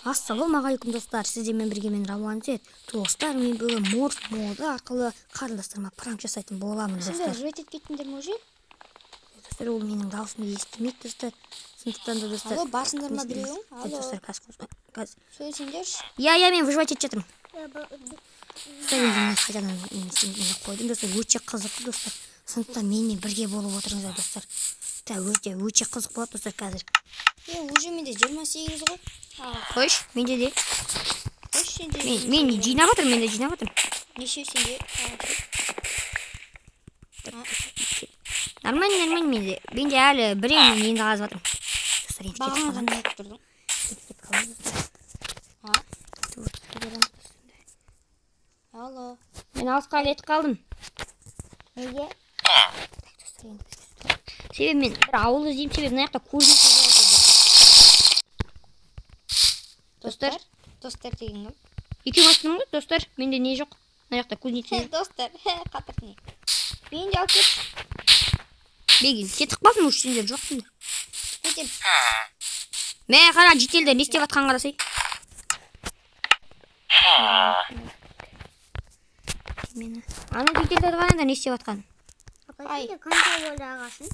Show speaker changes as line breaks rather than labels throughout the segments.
Ассалаумағалейкум достар, сіздермен бірге мен Рауан Зет. Достар, мен бүгін морс моды арқылы қарындастарыма пранк жасайтын боламын достар.
Сіздер жөтет кеттіңдер ме уже?
Достар, ол менің дауысымды естімейді достар. Сондықтан да достар.
Алло, барсыңдар ма біреуің?
Достар, қазір.
Сөйлесеңдерші.
Я, мен выживать етіп жатырмын. Мен қайтадан қойдым достар, өте қызықты достар. Сондықтан менімен бірге болып отырыңыздар достар. Өте қызық болады достар қазір.
Уже менде 28 ғой.
Қойш, менде де.
Қойш, сенде.
Мен жинап отырмын, менде жинап отырмын.
Неше сенде?
Нормально, менде әлі біреумен енді қазып жатырмын. Достар, енді кетіп
Бағанға не айтып тұрдың? Алло.
Мен алысқа кетіп қалдым.
Неге?
Себебі мен бір ауыл іздеймін, себебі мына жақта кузница бар.
Достар деген кім?
Екеуің астың ғой, достар, менде не жоқ. Мына жақта кузница жоқ.
Достар, қатыр не? Мен де алып кет.
Бегін, кетіп қалдым, уж сендер жоқсыңдар.
Кетем.
Мә, қара, жетелдер, не істеп жатқан қарасай. Ана жетелдер ғана не істеп жатқан?
Ай.
Қанша болды ағасын?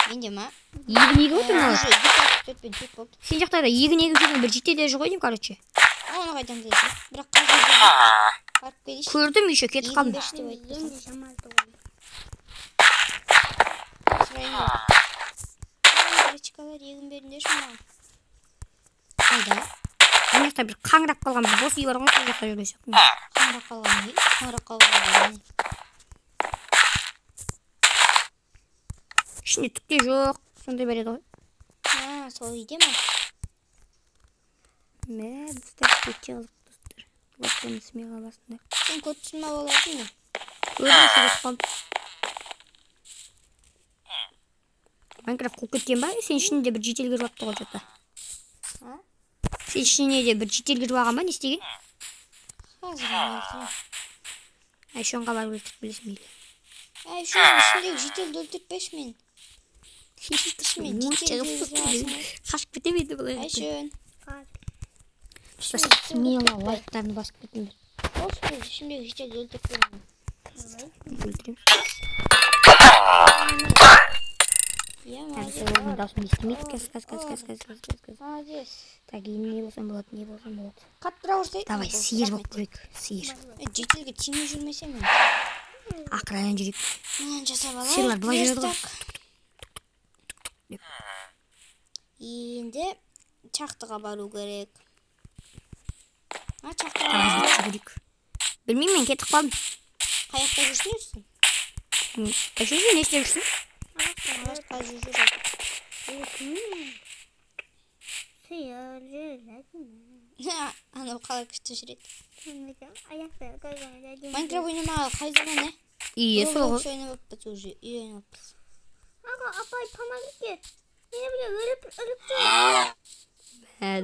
Менде ма?
Егін отыр ма?
Уже 2-4 тек болды.
Сен жақта да егін жүрген бір жетелдер жоқ едім, короче.
Оны қайдан білесің? Бірақ қазір барып келейші.
Көрдім, еще кетіп қалдым.
Енді шамалды ғой.
Гречкалар егін беріңдерші маған.
Қайда? Ана жақта бір қаңырап қалған бір бос үй бар ғой, сол жақта жүрген сияқты.
Қаңырап қалған не? Қаңырап қалған не?
Ішінде түк те жоқ, сондай береді ғой.
Сол үйде ма?
Мә, достар, өте қызық достар. Локтаны смеға басында.
Сен көптісін ма боласың ба?
Көрдім, сөйлесіп қалдым. Майнкрафт қуып кеткен ба? Сен ішінде бір жетел кіріп апты ғой жата. Сен ішіне де бір жетел кіріп алған ба? Не істеген?
Қазір айтайын.
Айшонға барып өлтіріп білесің мейлі.
Айшонның ішіндегі жетелді өлтіртпеші мен. Мен
қашып кетемейді бұл енді.
Айшон.
Смело лайктарын басып кетіңдер.
Осы ішіндегі жетелді өлтіртпеймін.
Өлтіреміз.
Я
Оның даусын естімейді. Кәс.
молодец.
Так, енді не болсам болады.
Қаттыра ұрсайды.
Давай, сиыр болып көрейік. Сиыр.
Жетелге тиме жүрмесе мен.
Ақырайын жүрейік.
Мен жасап алайық.
Сиырлар былай жүреді ғой.
Енді чақтыға бару керек.
Давай,
Чақтыға
жүрейік. Білмеймін, мен кетіп қалдым.
қаяқта жүрсің өссің?
Әшейін, не істеп жүрсің?
Ағашқа жүріп.
Сиыр жүреді.
Анау қалай күшті жүреді.
Аяқты көзіңді
Майнкрафт ойнамағалы қай заман, не?
Ие, сол ғой.
ойнап өппіз уже, үйреніп өппіз.
Аға, апай, помогите. Мені біле өліп жүр.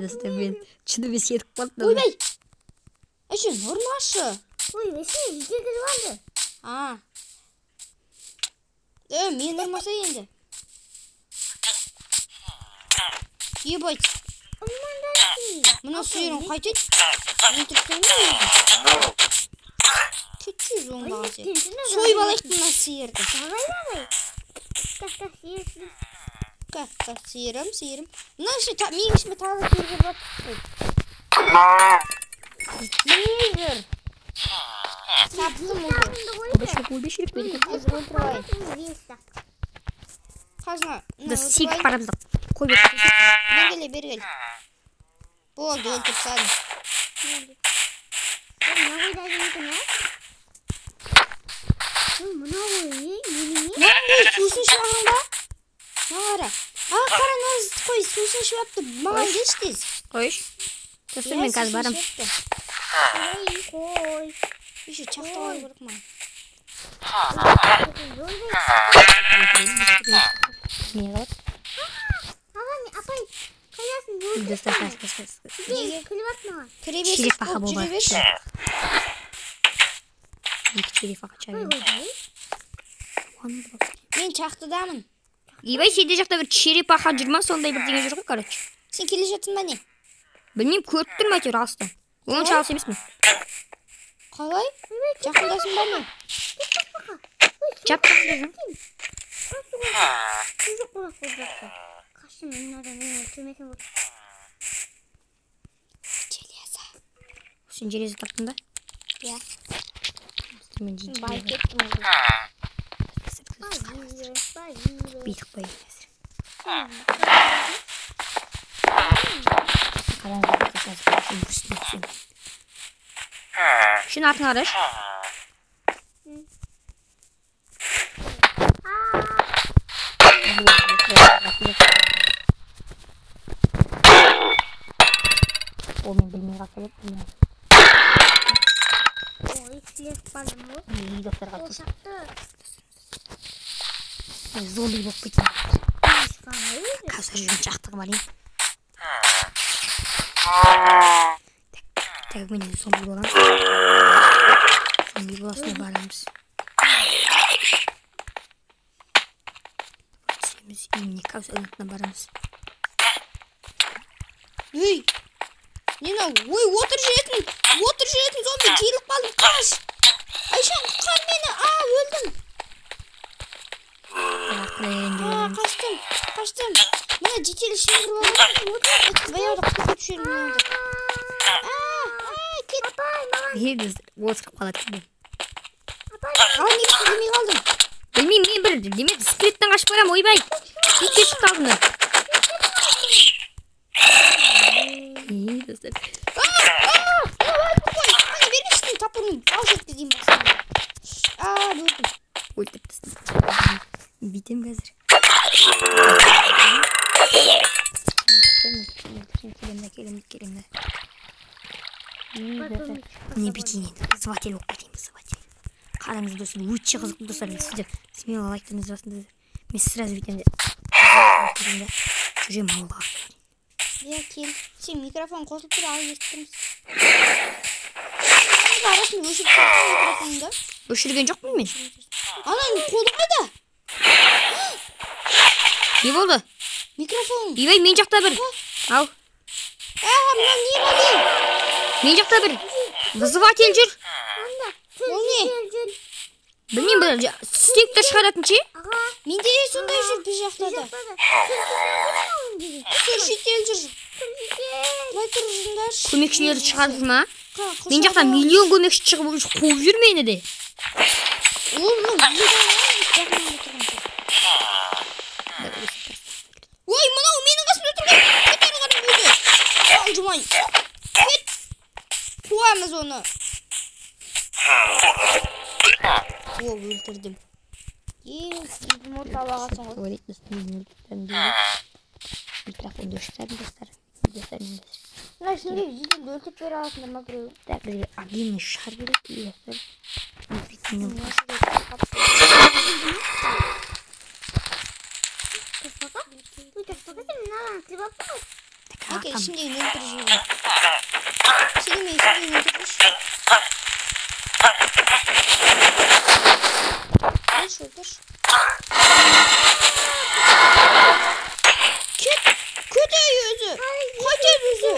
Достар, мен шынымен сетіп қалдым.
Ойбай! Әшін, ұрмашы.
Ой, өсіне жете кіріп алды.
Мен ұрмаса енді. Ебать. Мұна сүйерін қайтет. Өлтірсің бе? Кетші жоңбаған сен. Сойып алайық мұна сүйерді.
Давай. Қасқа сүйерсің.
Қасқа сүйерім. Мұна менің ішіме тағы сүйерге бат. Сүйер. Таптым уже.
Өлбешірік берді.
Қазына.
Біз секіп барамыздық. Қой бет.
Бергеле. Болды, өлтіріп салдым. Сусын шуағың ба? Мағара. Қара наз қой, сусын шуапты маған кештіз.
Қойш. Достар, мен қазір барам.
Қой.
Еще чақтыға көріп ма?
Не қылып?
Апай, қайдасың?
Достар, қас.
Неге?
Күліп ат маған.
Кіребесіз болып жүре берші.
Екі череп ақа чабын.
Мен
Ебай, сенде жақта бір череп ақа жүр ма? Сондай бірдеңе жүр ғой, короче.
Сен келе жатсың ба не?
Білмеймін, көріп тұрмын әйтеуір алыстан. Онша алыс емеспін.
Қалай? Жақындасың ба не?
Жап.
Çocuk kulak olacaktı. Kaçtım bunlardan benim tümeke vur.
Железо.
Сен железо таптың ба?
Иә.
Bayık ettim onu.
Битік қой қазір. Шын артыңа қараш. О, мен білмей қалса деп білмеймін.
Ой, слез падым bu.
İyi doktor kalktı.
Olşaktı.
Zombi болып кеткен.
Çıkarmayı.
Қазір жүрген жақтығы бар ем. Так, мен зомби боламыз. Зомби боласына барамыз. Түсеміз үйіне кәусәлінтіне барамыз.
Ей! Нена, ой, отыр жүретін зомби жиылып қалдым, қаш! Айшан, құтқар мені, өлдім! Қаштым. Мына жетелі шеңгір болған. Баяғыда құтқарып жүрмін енді. Кет.
Мен отырып қалады деп.
Не үшін демей қалдым?
Білмеймін, мен бір демек скриптен қашып барам, ойбай. Итке шықты алдымда. Достар.
Мені бермешсің тапырым. Ал жетті деймін басында. Өлдім.
Өлтіп тастым. Битем қазір. Келемді. Не битейін енді. Зватель болып кетейін, зватель. Қараңыз достар, өте қызықты достар. Сіздер смело лайктарыңызды басыңыздар. Мен сразу битемін де. Жүрем ауылға.
Иә, кел. Сен микрофон қосылып тұр, ал естіміз. Арасында өшіріп тұрсың микрофонды.
Өшірген жоқпын мен.
Ананың қолы қайда?
Не болды?
Микрофон.
Ибай, мен жақта бір. Ау.
Мына не болды?
Мен жақта бір. Вызыватель жүр.
Ол не?
Білмеймін, бір стектор шығаратын ше?
Менде де сондай жүр біз жақта да. Сүршетел жүр. Былай тұрыңдар.
Көмекшілері шығарып жүр ма? Мен жақта миллион көмекші шығып қуып жүр мені де.
Ой, мынау менің қасымда тұрған. Кет ары қарай өзі. Алжымай. Кет. Қуамыз оны. Өлтірдім. Сіздің орталағасың ғой.
Микрофонды өшірсәдім достар.
Мына ішінде жеделді өлтіп бере аласыңдар ма біреу?
Так, бізге огненный шар керек достар.
Әке, ішімдегі өлтір жейді. Сені мен ішімдегі өлтіргіш. Өлтір. Кет әй өзі. Қайтер өзі.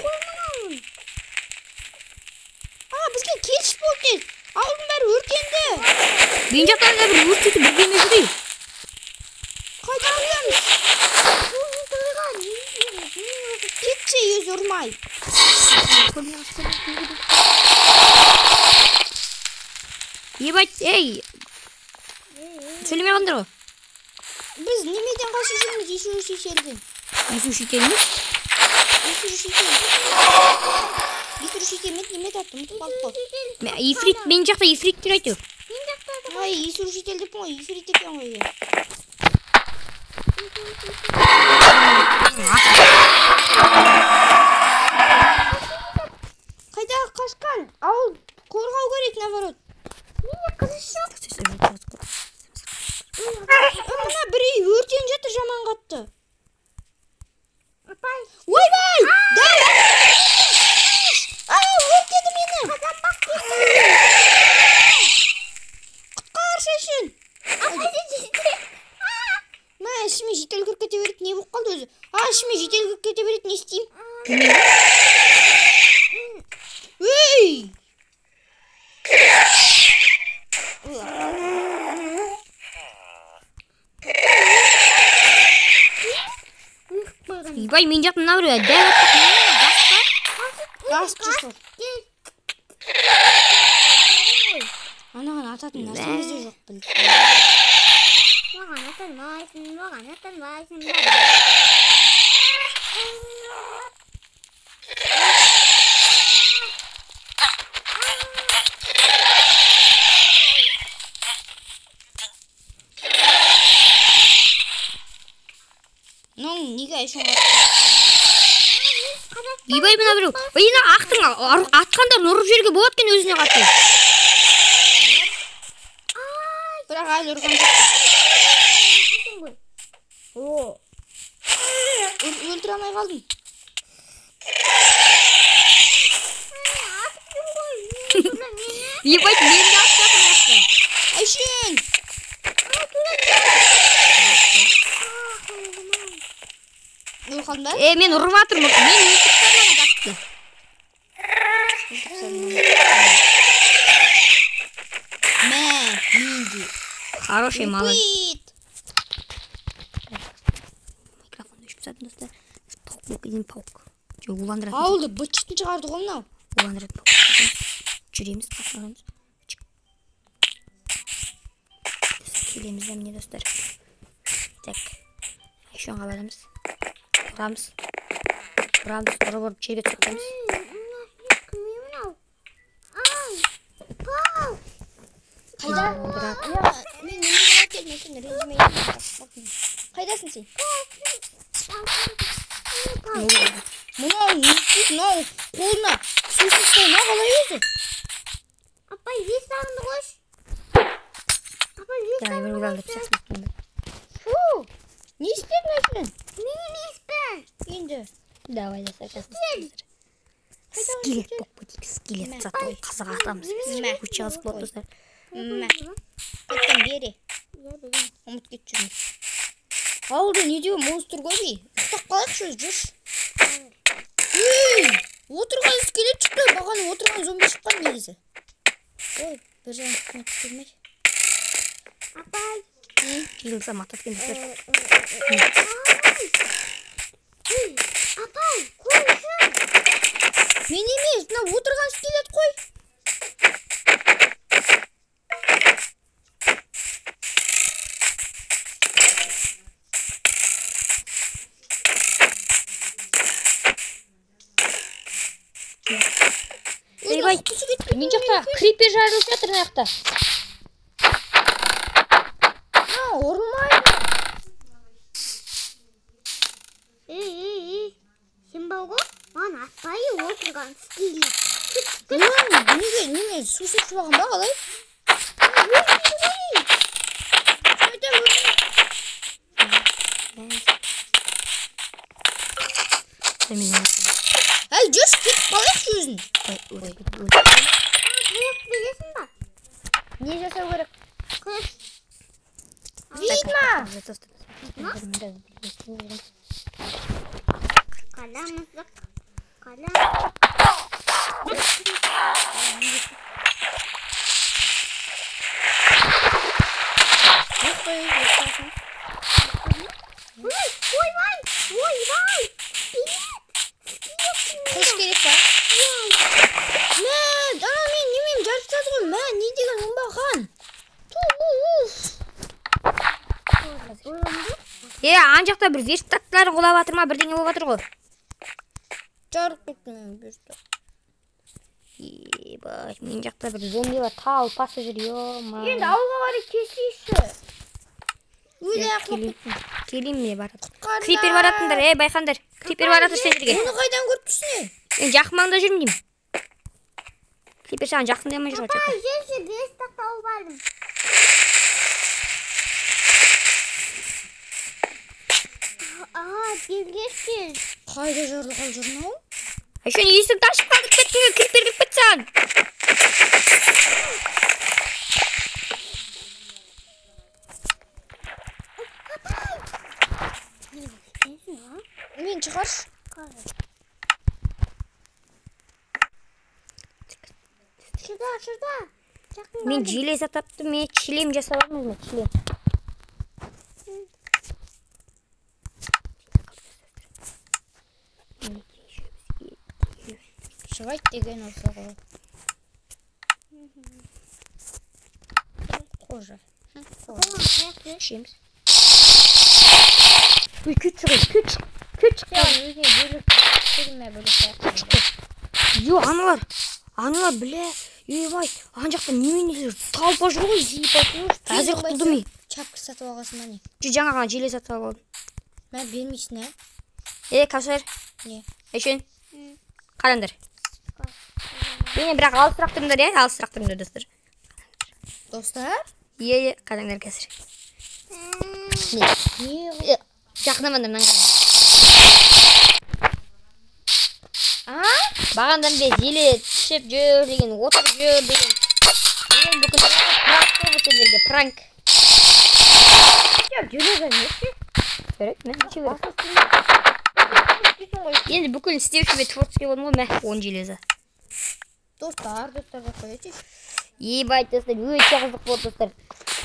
Бізге келшіп болып кел. Алдың бәрі өртенді.
Мен жақтан да бір өртеті біргеме жүрейін.
Қайда алуямыз? Кетші өзі ұрмай.
Ебать, ей! Сөйлемей қалдыр ғой.
Біз немеден қашып жүрміз есіру шешелден.
Есіру шетеліміз?
Есіру шетел. Есіру шетелмен неме тартты, ұмытып қалып қой.
Ифрит, мен жақта ифрит тұр әйтеу.
Есіру шетел деппін ғой, ифрит екен ғой. Қайдағы қашқан? Ауыл қорғау керек, наоборот. Мына бірей өртен жатыр жаман қатты. Ойбай! Өртеді мені! Құтқар шешін! Ішіме жетел кіріп кете береді, не болып қалды өзі? Ішіме жетел кіріп кете береді, не істеймін?
Ибай мен жақтан мына біреу дәл
Газ жасау.
Gel.
Анаған ататын нәрсеміз де жоқ білді.
Mаған аталмайсың.
Нон неге айшон
Ибай мына біреу. Мына ақтың атқандар ұрып жерге болады екен өзіне қатты.
бірақ әлі ұрған жоқ. Өлтіре алмай қалдым.
Ибай мені атқатын атты.
Айшын! Өлқан ба?
Мен ұрып атырмын. Мен өлтіп сармана дақты.
Минди.
Хороший, молодец.
Куит.
Микрофон өшіп сатын достар. Паук болып паук. Уландыратын.
Ауылды бытшытын шығарды ғой мынау.
Уландыратын паук. Жүреміз, қақырамыз. Келеміз де міне достар. Так. Айшонға барамыз. Ұрамыз. Ұрып жерге түсіптеміз.
Қайда? Мен немеге келмей сені ренжімейді. Қайдасың сен? Мынау не істейді? Мынау қолына сусын ұстауына қалай өзі?
Апай, вес сағынды қош.
Фу! Не істедің Айшын?
Мен емеспін.
Енді.
Давай достар. Скелет болып кетейік. Скелет зат ой қазақ атамыз. Өте азық болды достар.
Қайттан бері. Ұмыт кет жүрміз. Ауылда не деу монстр көбей. Ұстап қалайықшы өзі жүрші. Отырған скелет шықты. Бағаны отырған зомби шыққан негізі. Ой, бір жағын көмек істелмей.
Апай.
Жиылсам атап кен достар.
Апай, қойсын.
Мен емес, мына отырған скелет қой.
Ибай, мен жақта крипер жарылып жатыр мына жақта.
Ұрмайды.
Сен бауға, маған атпай отырған скелет.
Неге сусын шуағын ба қалай? Әй, жүрші кетіп қалайықшы өзін.
Қаяқ бересің ба?
Не жасау керек?
Қыз.
Видно.
Қаламыздық. Ойбай!
Қылыш керек па? Ана мен немем жарып тастады ғой. Не деген оңбаған?
Ан жақта бір верстактыларын қолап атыр ма, бірдеңе болып атыр ғой.
Жарып кетті мен берді.
Ебай, мен жақта бір зомбилар тал пасы жүр, ема.
Енді ауылға қарай кесейші.
Келейін ме барады. Крипер баратындар, байқандар. Крипер баратыр сен жерге.
Оны қайдан көріп түсіне?
Мен жақын маңда жүрмін деймін. Крипер саған жақын демей жүр.
Апай, жерше бес тақтау бардым. Келгешкіз.
Қайда жарылған жүрін ау?
Айшон есікті ашып қалдық кеттің, крипер кіріп кетсен.
Мен шығаршы.
Шырда.
Мен желе сатаптым, мен шлем жасап алмаймын, шлем.
шыбайды деген осы ғой. Қожа.
Ішеміз. Ой, күт шығыз, күт шықты.
Өзіне бөліп
Ё, аналар, бля, ебай, ана жақта неменелер талпа жүр ғой, әзір құтылды ме?
Чапкы сатып алғансың ба не?
Жаңа ғана желе сатып алдым.
Мен бермейсің, ә?
Кәусар,
Не?
Айшен, қараңдар. Мені бірақ алысырақ тұрыңдар, алысырақ тұрыңдар, достар.
Достар?
Қараңдар қазір.
Не?
Жақынамандар, мынан қараңдар. Бағандан бе желе түсіп жүр деген, отырып жүр деген. Мен бүкіл пранк болды сендерге, пранк.
Жүрегі неші?
Көрек, мен неше көрек. Енді бүкіл істеуші бе творческий болдым ғой, мәх 10 железі.
Достар деп қоятшы.
Ебай, достар, өте қызық болды, достар.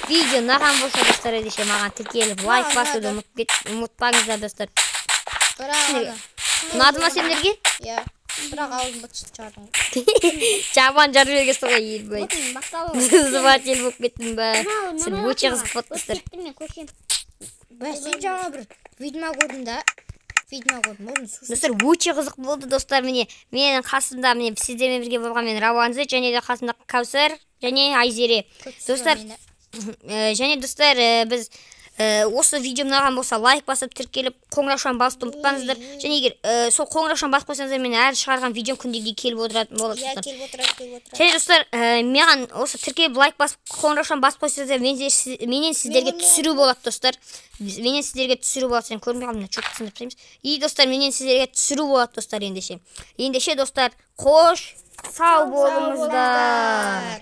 Видео наған болса, достар, әдеше маған тіркеліп, лайк басуды ұмытпаңыздар, достар. Ұнады ма сендерге?
Иә. Бірақ аузын бұтшып чардың.
Жабан жарып ергесі ғой, ебай. Зватель болып кеттің ба. Сен өте қызық болды, достар.
Бәсін жаңа бір видео көрдім да.
Достар, өте қызық болды, достар, міне. Менің қасымда, міне, сіздермен бірге болған мен Рауанзы, және де қасымда Кәусар, және Айзере. Достар, және достар, біз осы видео ұнаған болса лайк басып тіркеліп қоңыраушаны басуды ұмытпаңыздар. Және егер сол қоңыраушаны басып қойсаңыздар, мен әр шығарған видеом күндегідей келіп отыратын болады.
Иә, келіп отырады.
Және достар, маған осы тіркеліп лайк басып қоңыраушаны басып қойсаңыздар, менен сіздерге түсіру болады, достар. Менен сіздерге түсіру болады. Сен көрмей қалдым, чөп түсіндіріп тастаймыз. И достар, менен сіздерге түсіру болады, достар, ендеше. Ендеше достар, қош, сау болыңыздар.